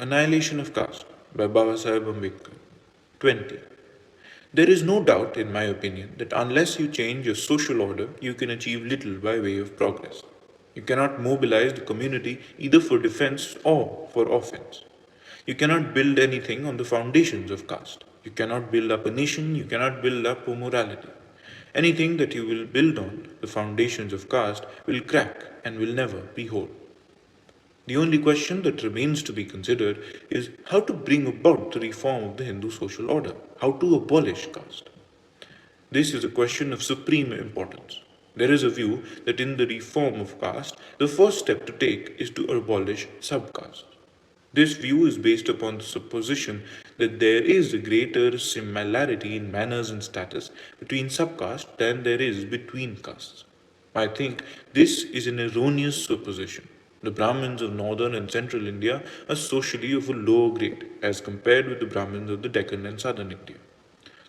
Annihilation of Caste by Babasaheb Ambedkar. 20. There is no doubt, in my opinion, that unless you change your social order, you can achieve little by way of progress. You cannot mobilize the community either for defense or for offense. You cannot build anything on the foundations of caste. You cannot build up a nation, you cannot build up a morality. Anything that you will build on the foundations of caste will crack and will never be whole. The only question that remains to be considered is how to bring about the reform of the Hindu social order, how to abolish caste. This is a question of supreme importance. There is a view that in the reform of caste, the first step to take is to abolish subcaste. This view is based upon the supposition that there is a greater similarity in manners and status between subcaste than there is between castes. I think this is an erroneous supposition. The Brahmins of northern and central India are socially of a lower grade as compared with the Brahmins of the Deccan and southern India.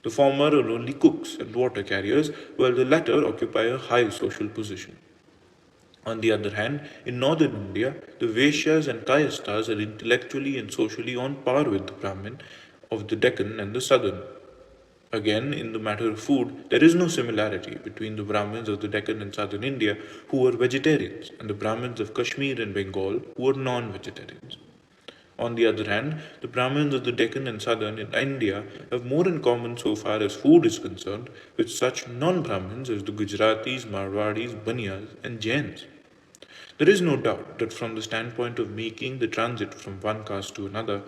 The former are only cooks and water carriers, while the latter occupy a high social position. On the other hand, in northern India, the Vaishyas and Kayasthas are intellectually and socially on par with the Brahmin of the Deccan and the southern. Again, in the matter of food, there is no similarity between the Brahmins of the Deccan and southern India who were vegetarians and the Brahmins of Kashmir and Bengal who were non-vegetarians. On the other hand, the Brahmins of the Deccan and southern India have more in common so far as food is concerned with such non-Brahmins as the Gujaratis, Marwadis, Baniyas and Jains. There is no doubt that from the standpoint of making the transit from one caste to another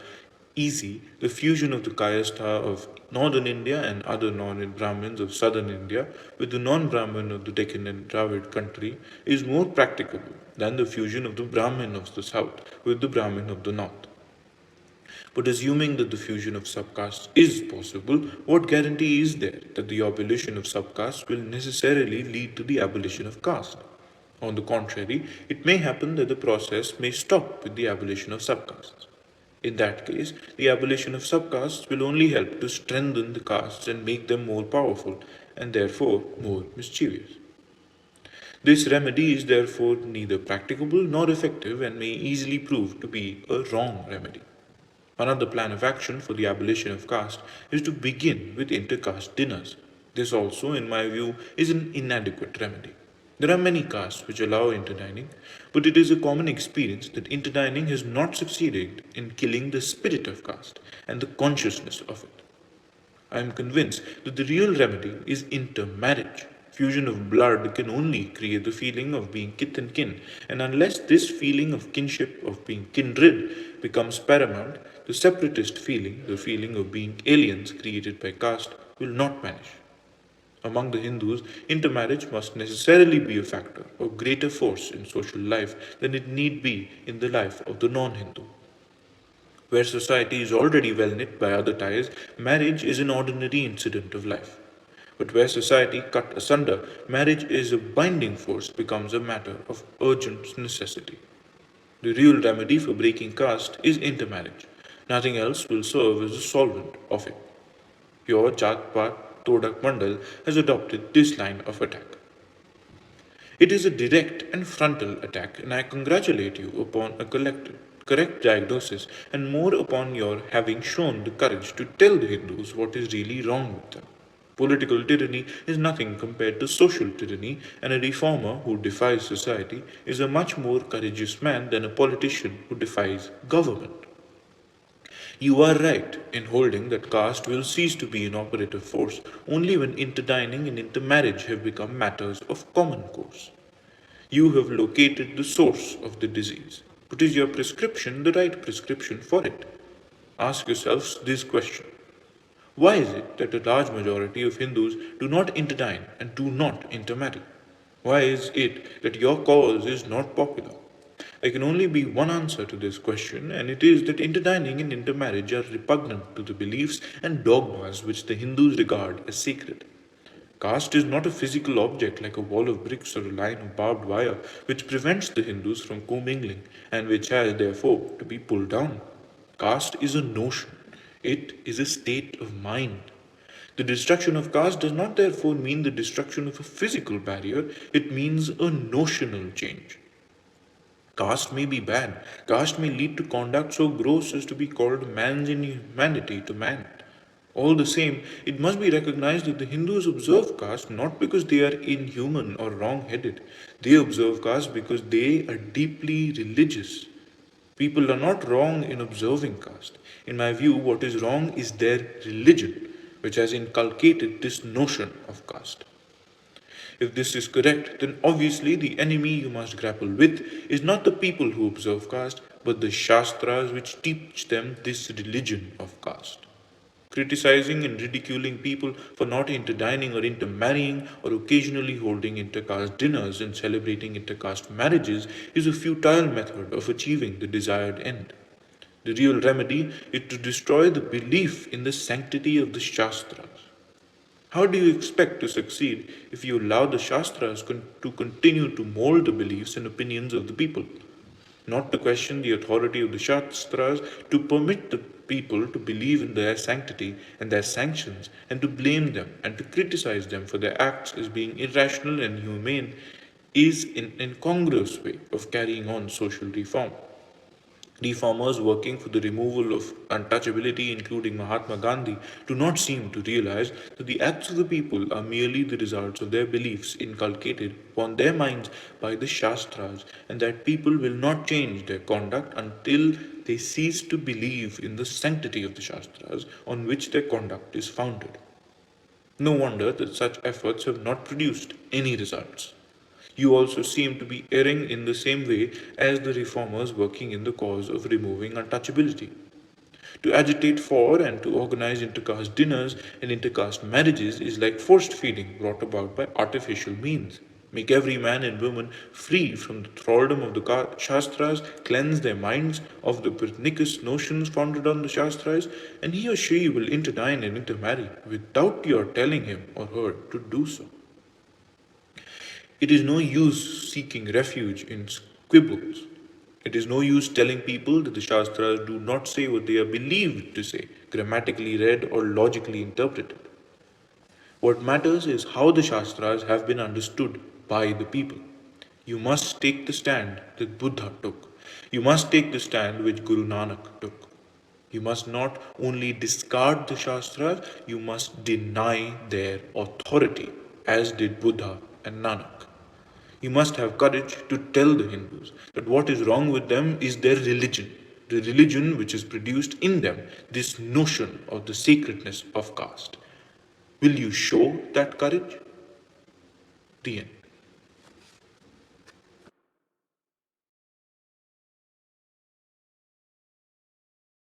easy, the fusion of the Kayastha of northern India and other non-Brahmins of southern India with the non-Brahmin of the Deccan and Dravid country is more practicable than the fusion of the Brahmin of the south with the Brahmin of the north. But assuming that the fusion of subcastes is possible, what guarantee is there that the abolition of subcastes will necessarily lead to the abolition of caste? On the contrary, it may happen that the process may stop with the abolition of subcastes. In that case, the abolition of subcastes will only help to strengthen the castes and make them more powerful and therefore more mischievous. This remedy is therefore neither practicable nor effective and may easily prove to be a wrong remedy. Another plan of action for the abolition of caste is to begin with intercaste dinners. This also, in my view, is an inadequate remedy. There are many castes which allow interdining, but it is a common experience that interdining has not succeeded in killing the spirit of caste and the consciousness of it. I am convinced that the real remedy is intermarriage. Fusion of blood can only create the feeling of being kith and kin, and unless this feeling of kinship, of being kindred, becomes paramount, the separatist feeling, the feeling of being aliens created by caste, will not vanish. Among the Hindus, intermarriage must necessarily be a factor of greater force in social life than it need be in the life of the non-Hindu. Where society is already well knit by other ties, marriage is an ordinary incident of life. But where society cut asunder, marriage is a binding force, becomes a matter of urgent necessity. The real remedy for breaking caste is intermarriage. Nothing else will serve as a solvent of it. Your Jat Pat Todak Mandal has adopted this line of attack. It is a direct and frontal attack, and I congratulate you upon a correct diagnosis and more upon your having shown the courage to tell the Hindus what is really wrong with them. Political tyranny is nothing compared to social tyranny, and a reformer who defies society is a much more courageous man than a politician who defies government. You are right in holding that caste will cease to be an operative force only when interdining and intermarriage have become matters of common course. You have located the source of the disease, but is your prescription the right prescription for it? Ask yourselves this question. Why is it that a large majority of Hindus do not interdine and do not intermarry? Why is it that your cause is not popular? There can only be one answer to this question, and it is that interdining and intermarriage are repugnant to the beliefs and dogmas which the Hindus regard as sacred. Caste is not a physical object like a wall of bricks or a line of barbed wire which prevents the Hindus from commingling and which has therefore to be pulled down. Caste is a notion. It is a state of mind. The destruction of caste does not therefore mean the destruction of a physical barrier, it means a notional change. Caste may be bad. Caste may lead to conduct so gross as to be called man's inhumanity to man. All the same, it must be recognized that the Hindus observe caste not because they are inhuman or wrong headed. They observe caste because they are deeply religious. People are not wrong in observing caste. In my view, what is wrong is their religion, which has inculcated this notion of caste. If this is correct, then obviously the enemy you must grapple with is not the people who observe caste, but the Shastras which teach them this religion of caste. Criticizing and ridiculing people for not interdining or intermarrying or occasionally holding intercaste dinners and celebrating intercaste marriages is a futile method of achieving the desired end. The real remedy is to destroy the belief in the sanctity of the Shastras. How do you expect to succeed if you allow the Shastras to continue to mold the beliefs and opinions of the people? Not to question the authority of the Shastras, to permit the people to believe in their sanctity and their sanctions, and to blame them and to criticize them for their acts as being irrational and inhumane is an incongruous way of carrying on social reform. Reformers working for the removal of untouchability, including Mahatma Gandhi, do not seem to realize that the acts of the people are merely the results of their beliefs inculcated upon their minds by the Shastras, and that people will not change their conduct until they cease to believe in the sanctity of the Shastras on which their conduct is founded. No wonder that such efforts have not produced any results. You also seem to be erring in the same way as the reformers working in the cause of removing untouchability. To agitate for and to organize intercaste dinners and intercaste marriages is like forced feeding brought about by artificial means. Make every man and woman free from the thraldom of the Shastras, cleanse their minds of the pernicious notions founded on the Shastras, and he or she will interdine and intermarry without your telling him or her to do so. It is no use seeking refuge in squibbles. It is no use telling people that the Shastras do not say what they are believed to say, grammatically read or logically interpreted. What matters is how the Shastras have been understood by the people. You must take the stand that Buddha took. You must take the stand which Guru Nanak took. You must not only discard the Shastras, you must deny their authority, as did Buddha and Nanak. You must have courage to tell the Hindus that what is wrong with them is their religion, the religion which has produced in them this notion of the sacredness of caste. Will you show that courage? The end.